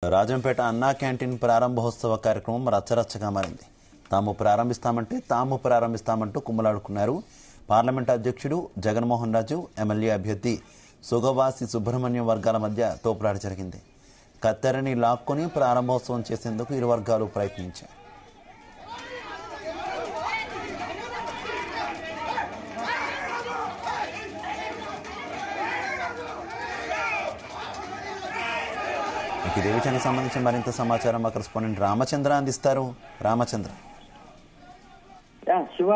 రాజంపేట అన్నా క్యాంటీన్ ప్రారంభోత్సవ కార్యక్రమం రచ్చరచ్చగా మారింది. తాము ప్రారంభిస్తామంటూ కుమ్మలాడుకున్నారు. పార్లమెంట్ అధ్యక్షుడు జగన్మోహన్ రాజు, ఎమ్మెల్యే అభ్యర్థి సుగవాసి సుబ్రహ్మణ్యం వర్గాల మధ్య తోపులాట జరిగింది. కత్తెరని లాక్కొని ప్రారంభోత్సవం చేసేందుకు ఇరు వర్గాలు ప్రయత్నించాయి. ఇదే విషయానికి సంబంధించి మరింత సమాచారం మా కరెస్పాండెంట్ రామచంద్ర అందిస్తారు. రామచంద్ర, శివ,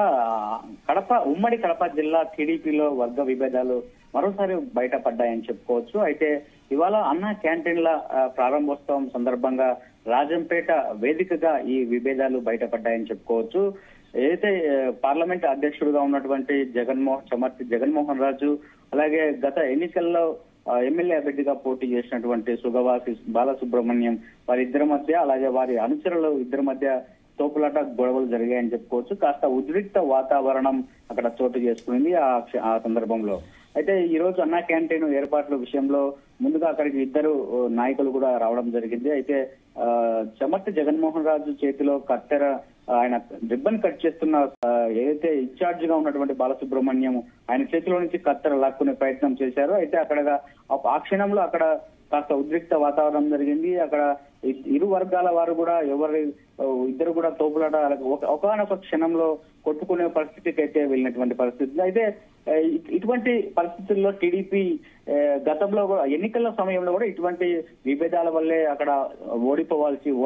ఉమ్మడి కడప జిల్లా టీడీపీలో వర్గ విభేదాలు మరోసారి బయటపడ్డాయని చెప్పుకోవచ్చు. అయితే ఇవాళ అన్నా క్యాంటీన్ల ప్రారంభోత్సవం సందర్భంగా రాజంపేట వేదికగా ఈ విభేదాలు బయటపడ్డాయని చెప్పుకోవచ్చు. ఏదైతే పార్లమెంట్ అధ్యక్షుడుగా ఉన్నటువంటి జగన్మోహన్ రాజు, అలాగే గత ఎన్నికల్లో ఎమ్మెల్యే అభ్యర్థిగా పోటీ చేసినటువంటి సుగవాసి బాలసుబ్రహ్మణ్యం, వారిద్దరి మధ్య, అలాగే వారి అనుచరులు ఇద్దరి మధ్య తోపులాట గొడవలు జరిగాయని చెప్పుకోవచ్చు. కాస్త ఉద్రిక్త వాతావరణం అక్కడ చోటు చేసుకుంది ఆ సందర్భంలో. అయితే ఈ రోజు అన్నా క్యాంటీన్ ఏర్పాట్ల విషయంలో ముందుగా అక్కడికి ఇద్దరు నాయకులు కూడా రావడం జరిగింది. అయితే జగన్మోహన్ రాజు చేతిలో కత్తెర, ఆయన రిబ్బన్ కట్ చేస్తున్న ఏదైతే ఇన్ఛార్జ్ గా ఉన్నటువంటి బాలసుబ్రహ్మణ్యం ఆయన చేతిలో నుంచి కత్తెర లాక్కునే ప్రయత్నం చేశారు. అయితే ఆ క్షణంలో అక్కడ కాస్త ఉద్రిక్త వాతావరణం జరిగింది. అక్కడ ఇరు వర్గాల వారు కూడా ఇద్దరు కూడా తోపులాట ఒకనొక క్షణంలో కొట్టుకునే పరిస్థితికి అయితే వెళ్ళినటువంటి పరిస్థితి. అయితే ఇటువంటి పరిస్థితుల్లో టీడీపీ గతంలో కూడా ఎన్నికల సమయంలో కూడా ఇటువంటి విభేదాల వల్లే అక్కడ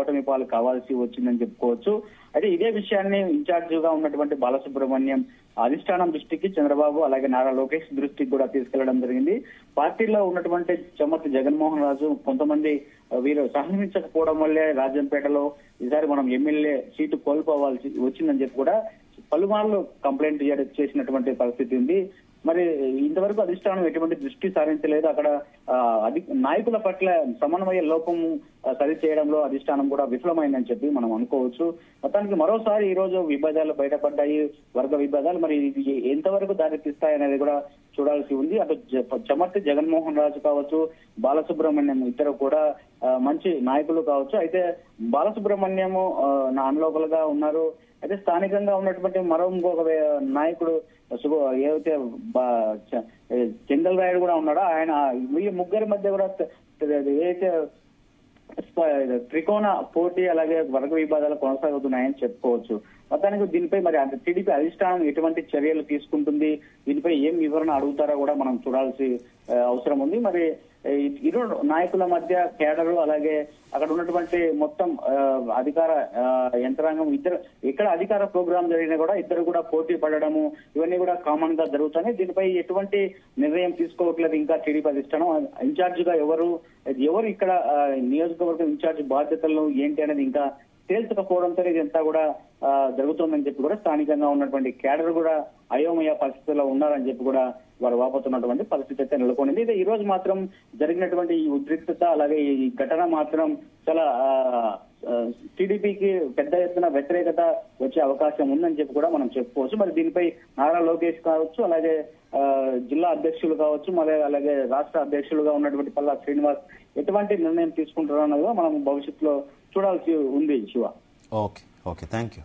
ఓటమి పాలు కావాల్సి వచ్చిందని చెప్పుకోవచ్చు. అయితే ఇదే విషయాన్ని ఇన్ఛార్జిగా ఉన్నటువంటి బాలసుబ్రహ్మణ్యం అధిష్టానం దృష్టికి, చంద్రబాబు అలాగే నారా లోకేష్ దృష్టికి కూడా తీసుకెళ్లడం జరిగింది. పార్టీలో ఉన్నటువంటి జగన్మోహన్ రాజు కొంతమంది వీరు సహకరించకపోవడం వల్లే రాజంపేటలో ఈసారి మనం ఎమ్మెల్యే సీటు కోల్పోవాల్సి వచ్చిందని చెప్పి కూడా పలుమార్లు కంప్లైంట్ చేసినటువంటి పరిస్థితి ఉంది. మరి ఇంతవరకు అధిష్టానం ఎటువంటి దృష్టి సారించలేదు. అక్కడ నాయకుల పట్ల సమన్వయ లోపం సరి చేయడంలో అధిష్టానం కూడా విఫలమైందని చెప్పి మనం అనుకోవచ్చు. మొత్తానికి మరోసారి ఈ రోజు విభేదాలు బయటపడ్డాయి, వర్గ విభేదాలు. మరి ఇది ఎంతవరకు దారి తీస్తాయనేది కూడా చూడాల్సి ఉంది. అటు జగన్మోహన్ రాజు కావచ్చు, బాలసుబ్రహ్మణ్యం ఇద్దరు కూడా మంచి నాయకులు కావచ్చు. అయితే బాలసుబ్రహ్మణ్యము నా అనులోకలుగా ఉన్నారు. అయితే స్థానికంగా ఉన్నటువంటి ఇంకొక నాయకుడు ఏదైతే చెంగల్ రాయుడు కూడా ఉన్నాడో, ఆయన ఈ ముగ్గురి మధ్య కూడా ఏదైతే త్రికోణ పోటీ అలాగే వర్గ విభేదాలు కొనసాగుతున్నాయని చెప్పుకోవచ్చు. మొత్తానికి దీనిపై మరి టీడీపీ అధిష్టానం ఎటువంటి చర్యలు తీసుకుంటుంది, దీనిపై ఏం వివరణ అడుగుతారో కూడా మనం చూడాల్సి అవసరం ఉంది. మరి ఇరు నాయకుల మధ్య కేడరు, అలాగే అక్కడ ఉన్నటువంటి మొత్తం అధికార యంత్రాంగం ఇక్కడ అధికార ప్రోగ్రాం జరిగినా కూడా ఇద్దరు కూడా పోటీ పడడము, ఇవన్నీ కూడా కామన్ గా జరుగుతాయి. దీనిపై ఎటువంటి నిర్ణయం తీసుకోవట్లేదు ఇంకా టీడీపీ అధిష్టానం. ఇన్ఛార్జ్ గా ఎవరు ఇక్కడ నియోజకవర్గం ఇన్ఛార్జ్ బాధ్యతలు ఏంటి అనేది ఇంకా తేల్చకపోవడంతో ఇదంతా కూడా జరుగుతుందని చెప్పి కూడా స్థానికంగా ఉన్నటువంటి కేడర్ కూడా అయోమయ పరిస్థితుల్లో ఉన్నారని చెప్పి కూడా వారు వాపోతున్నటువంటి పరిస్థితి అయితే నెలకొనింది. అయితే ఈ రోజు మాత్రం జరిగినటువంటి ఈ ఉద్రిక్తత, అలాగే ఈ ఘటన మాత్రం చాలా టీడీపీకి పెద్ద ఎత్తున వ్యతిరేకత వచ్చే అవకాశం ఉందని చెప్పి కూడా మనం చెప్పుకోవచ్చు. మరి దీనిపై నారా లోకేష్ కావచ్చు, అలాగే జిల్లా అధ్యక్షులు కావచ్చు, అలాగే రాష్ట్ర అధ్యక్షులుగా ఉన్నటువంటి పల్లా శ్రీనివాస్ ఎటువంటి నిర్ణయం తీసుకుంటారో అన్నది మనం భవిష్యత్తులో చూడాల్సి ఉంది. Shiva, okay, thank you.